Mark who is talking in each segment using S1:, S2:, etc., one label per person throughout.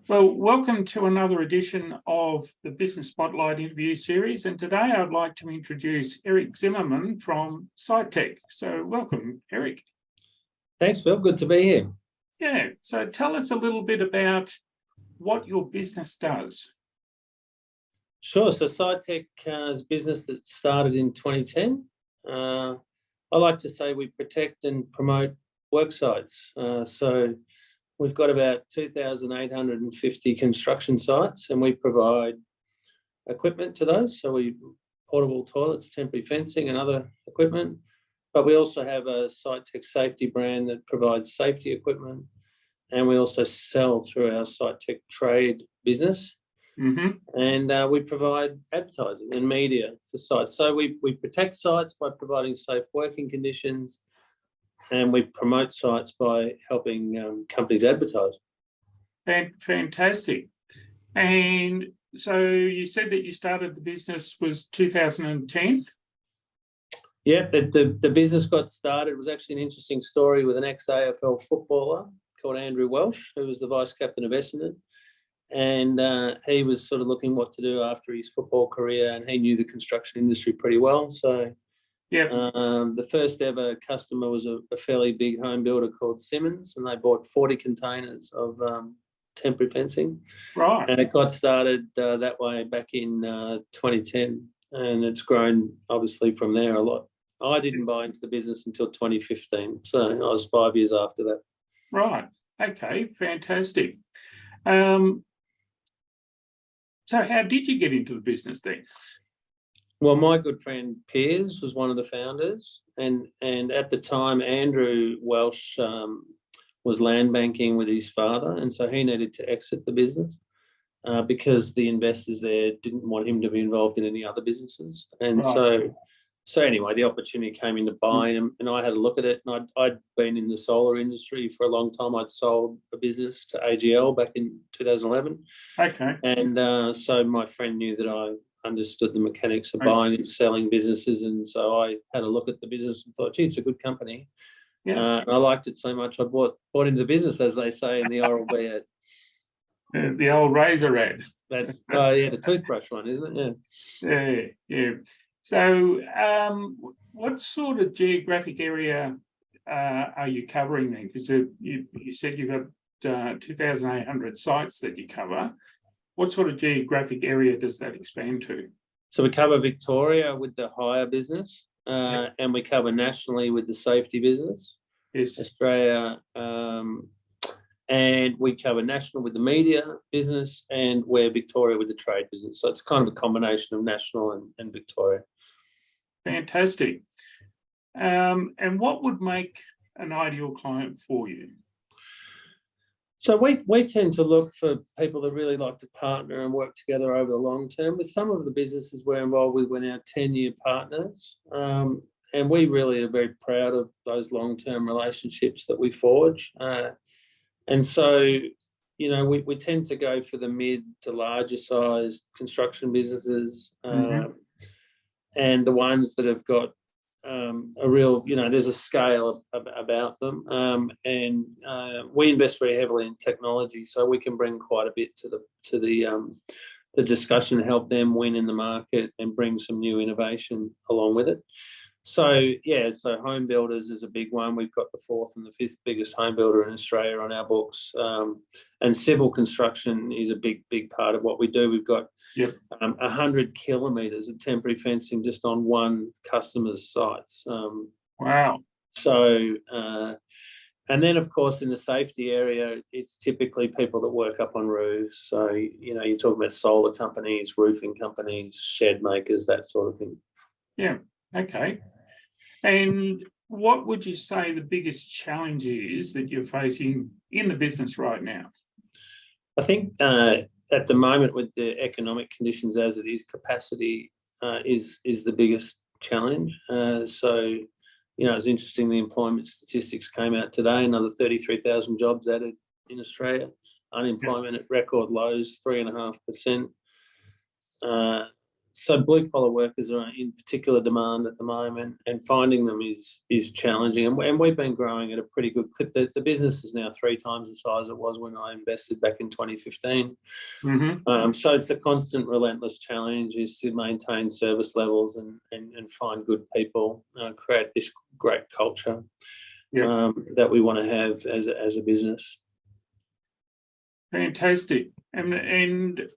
S1: Well, welcome to another edition of the Business Spotlight interview series. And today I'd like to introduce Erik Zimmerman from SiteTech. So welcome, Erik.
S2: Thanks, Phil. Good to be here.
S1: Yeah. So tell us a little bit about what your business does.
S2: Sure. So SiteTech is a business that started in 2010. I like to say we protect and promote worksites. So we've got about 2,850 construction sites, and we provide equipment to those. So we portable toilets, temporary fencing, and other equipment. But we also have a SiteTech safety brand that provides safety equipment, and we also sell through our SiteTech trade business. And we provide advertising and media for sites. So we protect sites by providing safe working conditions, and we promote sites by helping companies advertise.
S1: Fantastic. And so you said that you started the business was 2010?
S2: Yeah, the business got started. It was actually an interesting story with an ex-AFL footballer called Andrew Welsh, who was the vice captain of Essendon. And he was sort of looking what to do after his football career, and he knew the construction industry pretty well. So the first ever customer was a fairly big home builder called Zimmerman, and they bought 40 containers of temporary fencing.
S1: Right.
S2: And it got started that way back in 2010, and it's grown obviously from there a lot. I didn't buy into the business until 2015, so I was 5 years after that.
S1: Right. Okay, fantastic. So how did you get into the business then?
S2: Well, my good friend Piers was one of the founders, and at the time Andrew Welsh was land banking with his father, and so he needed to exit the business because the investors there didn't want him to be involved in any other businesses. And
S1: right.
S2: So anyway, the opportunity came into buying him, and I had a look at it, and I'd been in the solar industry for a long time. I'd sold a business to AGL back in 2011.
S1: Okay.
S2: And so my friend knew that I understood the mechanics of buying and selling businesses, and so I had a look at the business and thought, gee, it's a good company.
S1: Yeah.
S2: And I liked it so much I bought into the business, as they say in the Oral-B ad.
S1: The old razor ad.
S2: That's the toothbrush one, isn't it?
S1: Yeah. Yeah. So what sort of geographic area are you covering then? Because you said you've got 2,800 sites that you cover. What sort of geographic area does that expand to?
S2: So we cover Victoria with the hire business, and we cover nationally with the safety business.
S1: Yes.
S2: Australia, and we cover national with the media business, and we're Victoria with the trade business. So it's kind of a combination of national and Victoria.
S1: Fantastic. And what would make an ideal client for you?
S2: So we tend to look for people that really like to partner and work together over the long term. With some of the businesses we're involved with, we're now 10-year partners. And we really are very proud of those long-term relationships that we forge. And so, you know, we tend to go for the mid to larger size construction businesses, and the ones that have got a real, you know, there's a scale about them. And we invest very heavily in technology, so we can bring quite a bit to the discussion, help them win in the market and bring some new innovation along with it. So so home builders is a big one. We've got the 4th and the 5th biggest home builder in Australia on our books, and civil construction is a big part of what we do. We've got 100 kilometres of temporary fencing just on one customer's sites.
S1: Wow.
S2: So and then of course in the safety area, it's typically people that work up on roofs. So you know, you're talking about solar companies, roofing companies, shed makers, that sort of thing.
S1: Yeah. Okay. And what would you say the biggest challenge is that you're facing in the business right now?
S2: I think at the moment with the economic conditions as it is, capacity is the biggest challenge. So, you know, it's interesting, the employment statistics came out today, another 33,000 jobs added in Australia. Unemployment at record lows, 3.5%. So blue collar workers are in particular demand at the moment, and finding them is challenging. And we've been growing at a pretty good clip. The business is now 3 times the size it was when I invested back in 2015. So it's a constant, relentless challenge is to maintain service levels and find good people, create this great culture that we want to have as a business.
S1: Fantastic. And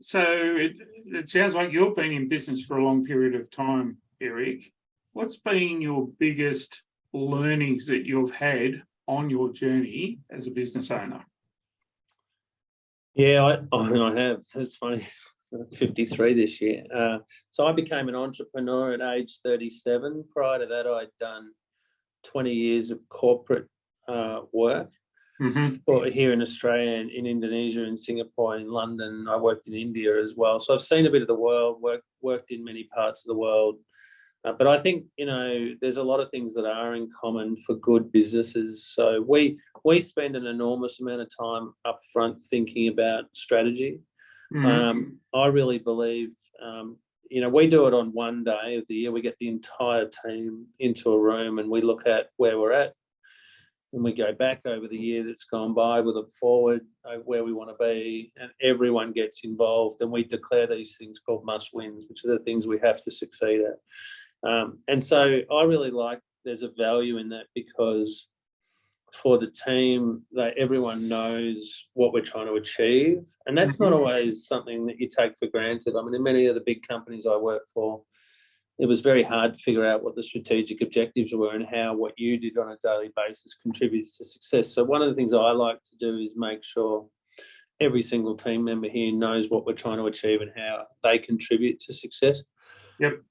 S1: so it sounds like you've been in business for a long period of time, Erik. What's been your biggest learnings that you've had on your journey as a business owner?
S2: Yeah, I have. It's funny, 53 this year. So I became an entrepreneur at age 37. Prior to that, I'd done 20 years of corporate work. Here in Australia and in Indonesia and Singapore and London. I worked in India as well. So I've seen a bit of the world, worked in many parts of the world. But I think, there's a lot of things that are in common for good businesses. So we spend an enormous amount of time up front thinking about strategy. I really believe, we do it on one day of the year. We get the entire team into a room and we look at where we're at. And we go back over the year that's gone by, we look forward where we want to be, and everyone gets involved. And we declare these things called must-wins, which are the things we have to succeed at. And so I really like there's a value in that, because for the team, everyone knows what we're trying to achieve. And that's not always something that you take for granted. I mean, in many of the big companies I work for, it was very hard to figure out what the strategic objectives were and how what you did on a daily basis contributes to success. So one of the things I like to do is make sure every single team member here knows what we're trying to achieve and how they contribute to success.
S1: Yep.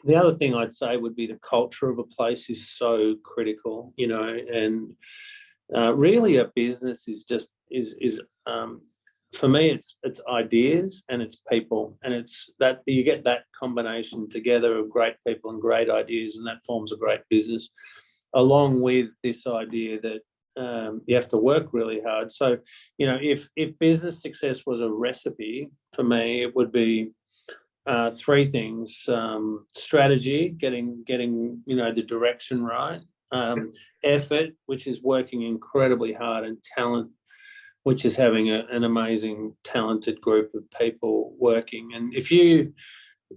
S2: The other thing I'd say would be the culture of a place is so critical, and really a business is for me, it's ideas and it's people, and it's that you get that combination together of great people and great ideas, and that forms a great business, along with this idea that you have to work really hard. So, if business success was a recipe for me, it would be 3 things: strategy, getting the direction right, effort, which is working incredibly hard, and talent, which is having an amazing, talented group of people working. And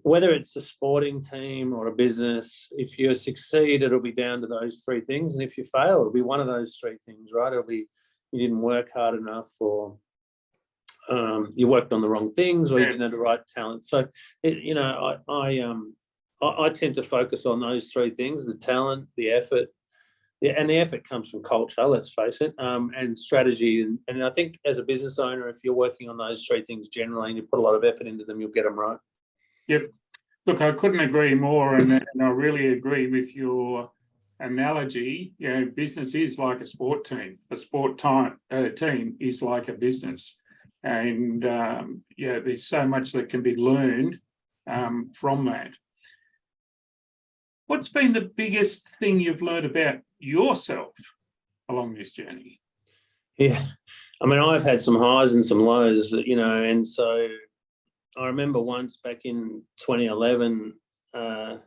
S2: whether it's a sporting team or a business, if you succeed, it'll be down to those 3 things. And if you fail, it'll be one of those 3 things, right? It'll be you didn't work hard enough, or you worked on the wrong things, or you didn't have the right talent. So, I tend to focus on those 3 things: the talent, the effort. Yeah, and the effort comes from culture, let's face it, and strategy. And I think as a business owner, if you're working on those 3 things generally and you put a lot of effort into them, you'll get them right.
S1: Yep. Look, I couldn't agree more, and I really agree with your analogy. Business is like a sport team. A sport team is like a business. And, there's so much that can be learned from that. What's been the biggest thing you've learned about yourself along this journey?
S2: Yeah, I mean, I've had some highs and some lows, and so I remember once back in 2011, I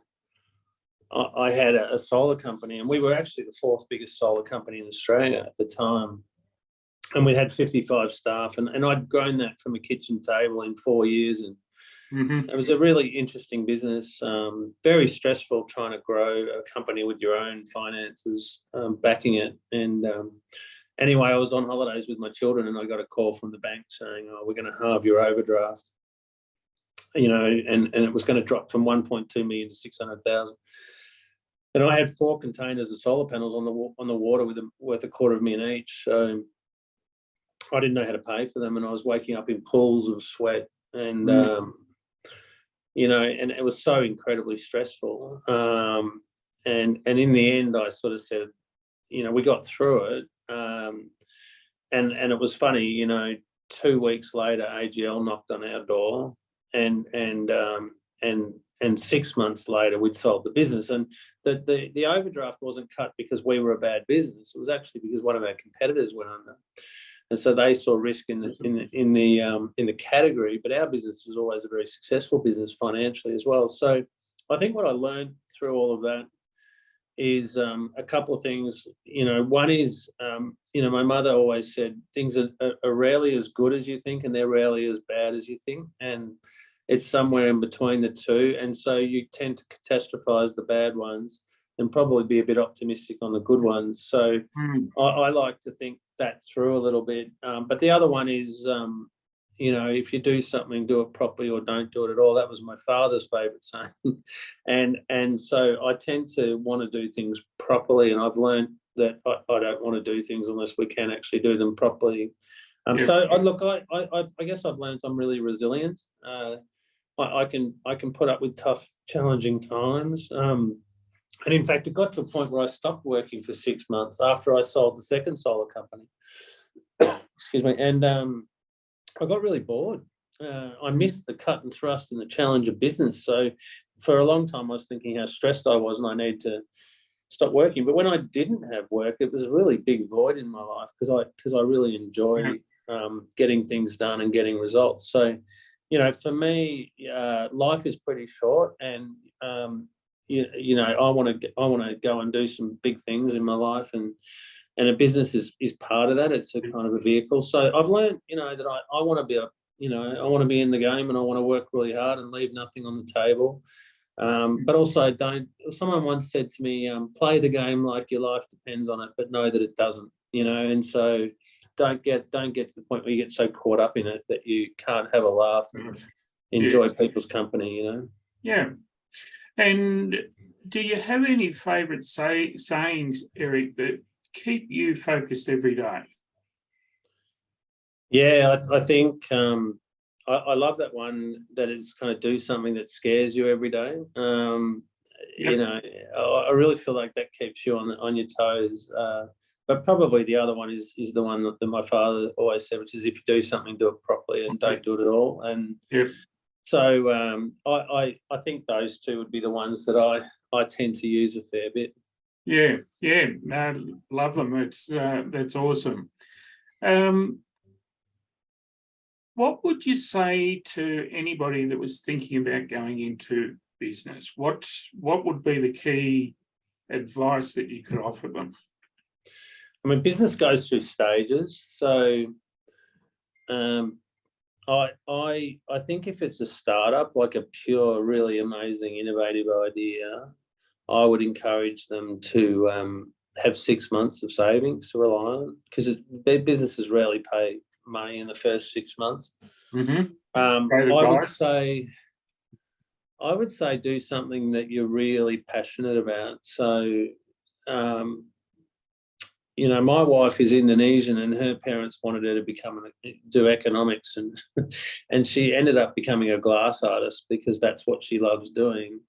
S2: had a solar company, and we were actually the 4th biggest solar company in Australia at the time. And we had 55 staff, and I'd grown that from a kitchen table in 4 years. And it was a really interesting business, very stressful trying to grow a company with your own finances backing it. And anyway, I was on holidays with my children, and I got a call from the bank saying, "Oh, we're going to halve your overdraft," and it was going to drop from 1.2 million to 600,000. And I had 4 containers of solar panels on the water worth $250,000 each. So I didn't know how to pay for them, and I was waking up in pools of sweat, and and it was so incredibly stressful. And in the end, I sort of said, we got through it, and it was funny. 2 weeks later, AGL knocked on our door, and 6 months later, we'd sold the business. And the overdraft wasn't cut because we were a bad business. It was actually because one of our competitors went under. and so they saw risk in the category. But our business was always a very successful business financially as well. So I think what I learned through all of that is a couple of things. One is, my mother always said things are rarely as good as you think, and they're rarely as bad as you think, and it's somewhere in between the two. And so you tend to catastrophize the bad ones and probably be a bit optimistic on the good ones. So I like to think that through a little bit. But the other one is, if you do something, do it properly or don't do it at all. That was my father's favourite saying. and so I tend to want to do things properly, and I've learned that I don't want to do things unless we can actually do them properly. So I guess I've learned I'm really resilient. I can put up with tough, challenging times. And in fact, it got to a point where I stopped working for 6 months after I sold the second solar company. Excuse me. And I got really bored. I missed the cut and thrust and the challenge of business. So for a long time, I was thinking how stressed I was and I need to stop working. But when I didn't have work, it was a really big void in my life because I really enjoy getting things done and getting results. So, for me, life is pretty short, and I want to go and do some big things in my life, and a business is part of that. It's a kind of a vehicle. So I've learned, that I want to be I want to be in the game, and I want to work really hard and leave nothing on the table. But also someone once said to me, play the game like your life depends on it, but know that it doesn't, and so don't get to the point where you get so caught up in it that you can't have a laugh and enjoy people's company,
S1: Yeah. And do you have any favourite sayings, Erik, that keep you focused every day?
S2: Yeah, I think I love that one, that is kind of do something that scares you every day. I really feel like that keeps you on your toes. But probably the other one is the one that my father always said, which is if you do something, do it properly and don't do it at all. And so I think those two would be the ones that I tend to use a fair bit.
S1: Yeah, love them. That's awesome. What would you say to anybody that was thinking about going into business? What would be the key advice that you could offer them?
S2: I mean, business goes through stages. So I think if it's a startup, like a pure, really amazing, innovative idea, I would encourage them to have 6 months of savings to rely on, because their businesses rarely pay money in the first 6 months. I would say do something that you're really passionate about. So my wife is Indonesian, and her parents wanted her to do economics, and she ended up becoming a glass artist because that's what she loves doing.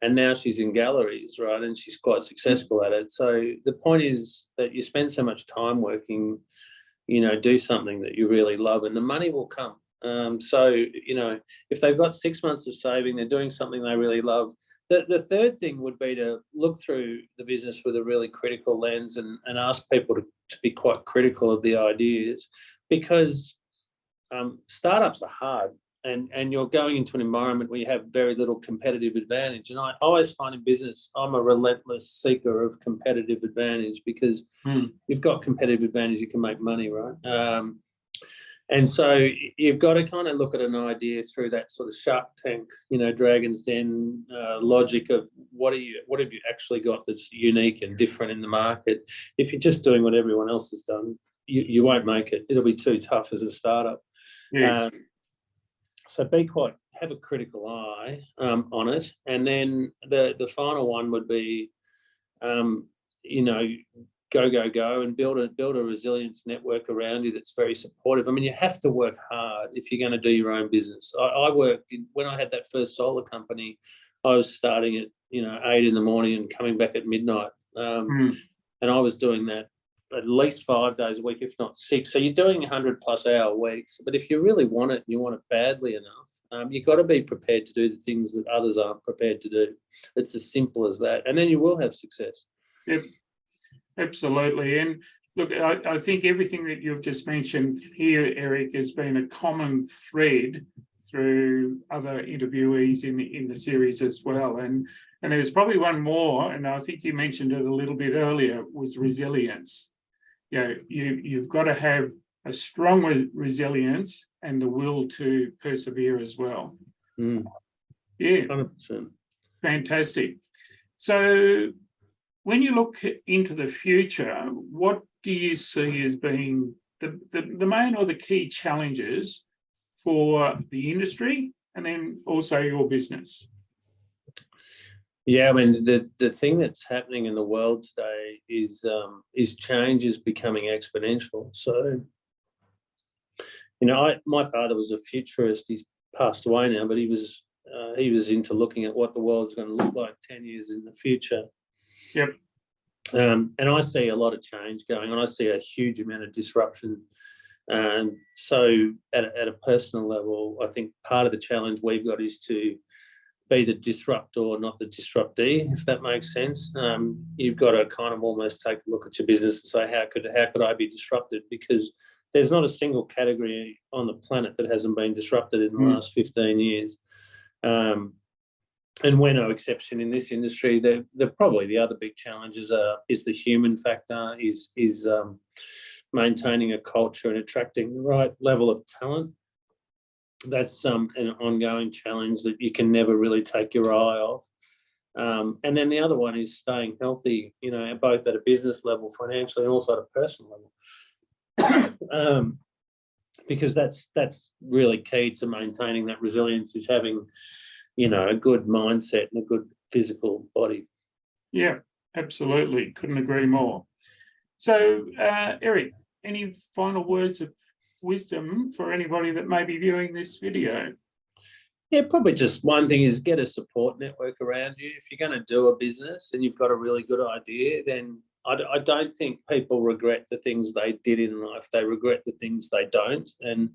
S2: And now she's in galleries, right? And she's quite successful at it. So the point is that you spend so much time working, do something that you really love, and the money will come. So if they've got 6 months of saving, they're doing something they really love. The third thing would be to look through the business with a really critical lens and ask people to be quite critical of the ideas, because startups are hard, and you're going into an environment where you have very little competitive advantage. And I always find in business, I'm a relentless seeker of competitive advantage, because you've got competitive advantage, you can make money, right? And so you've got to kind of look at an idea through that sort of Shark Tank, Dragon's Den logic of what have you actually got that's unique and different in the market. If you're just doing what everyone else has done, you won't make it. It'll be too tough as a startup.
S1: Yes.
S2: So have a critical eye on it. And then the final one would be, go and build a resilience network around you that's very supportive. I mean, you have to work hard if you're going to do your own business. I worked when I had that first solar company, I was starting at 8 a.m. and coming back at midnight, and I was doing that at least 5 days a week, if not 6. So you're doing 100+ hour weeks. But if you really want it, and you want it badly enough, you've got to be prepared to do the things that others aren't prepared to do. It's as simple as that, and then you will have success.
S1: Yep. Absolutely. And Look, I think everything that you've just mentioned here, Erik, has been a common thread through other interviewees in the series as well. And there's probably one more, and I think you mentioned it a little bit earlier, was resilience. You know, you've got to have a strong resilience and the will to persevere as well.
S2: Mm.
S1: Yeah,
S2: 100%.
S1: Fantastic. So when you look into the future, what do you see as being the main or the key challenges for the industry and then also your business?
S2: Yeah, I mean, the thing that's happening in the world today is change is becoming exponential. So, you know, my father was a futurist. He's passed away now, but he was into looking at what the world's going to look like 10 years in the future.
S1: Yep.
S2: And I see a lot of change going on. I see a huge amount of disruption. And so at a personal level, I think part of the challenge we've got is to be the disruptor, not the disruptee, if that makes sense. You've got to kind of almost take a look at your business and say, how could I be disrupted? Because there's not a single category on the planet that hasn't been disrupted in the last 15 years. And we're no exception in this industry. Probably the other big challenges is the human factor, is maintaining a culture and attracting the right level of talent. That's an ongoing challenge that you can never really take your eye off. And then the other one is staying healthy, you know, both at a business level, financially, and also at a personal level. Because that's really key to maintaining that resilience, is having, you know, a good mindset and a good physical body.
S1: Yeah, absolutely. Couldn't agree more. So, Erik, any final words of wisdom for anybody that may be viewing this video?
S2: Yeah, probably just one thing is get a support network around you. If you're going to do a business and you've got a really good idea, then I don't think people regret the things they did in life. They regret the things they don't. And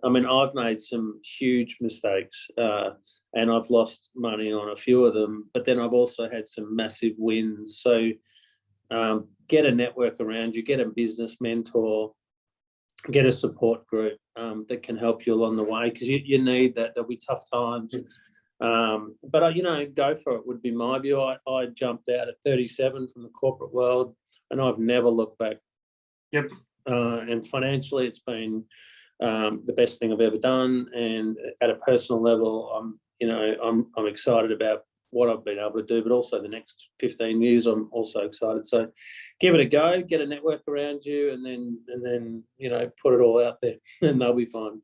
S2: I mean, I've made some huge mistakes and I've lost money on a few of them, but then I've also had some massive wins. So get a network around you, get a business mentor, get a support group that can help you along the way, because you need that. There'll be tough times. But, you know, go for it would be my view. I jumped out at 37 from the corporate world and I've never looked back.
S1: Yep.
S2: And financially, it's been the best thing I've ever done. And at a personal level, I'm excited about what I've been able to do, but also the next 15 years, I'm also excited. So give it a go, get a network around you, and then you know, put it all out there and they'll be fine.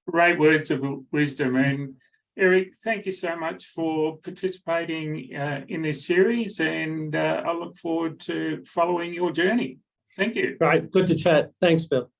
S2: Great
S1: words of wisdom. And Erik, thank you so much for participating in this series, and I look forward to following your journey. Thank you.
S2: Great, good to chat. Thanks, Bill.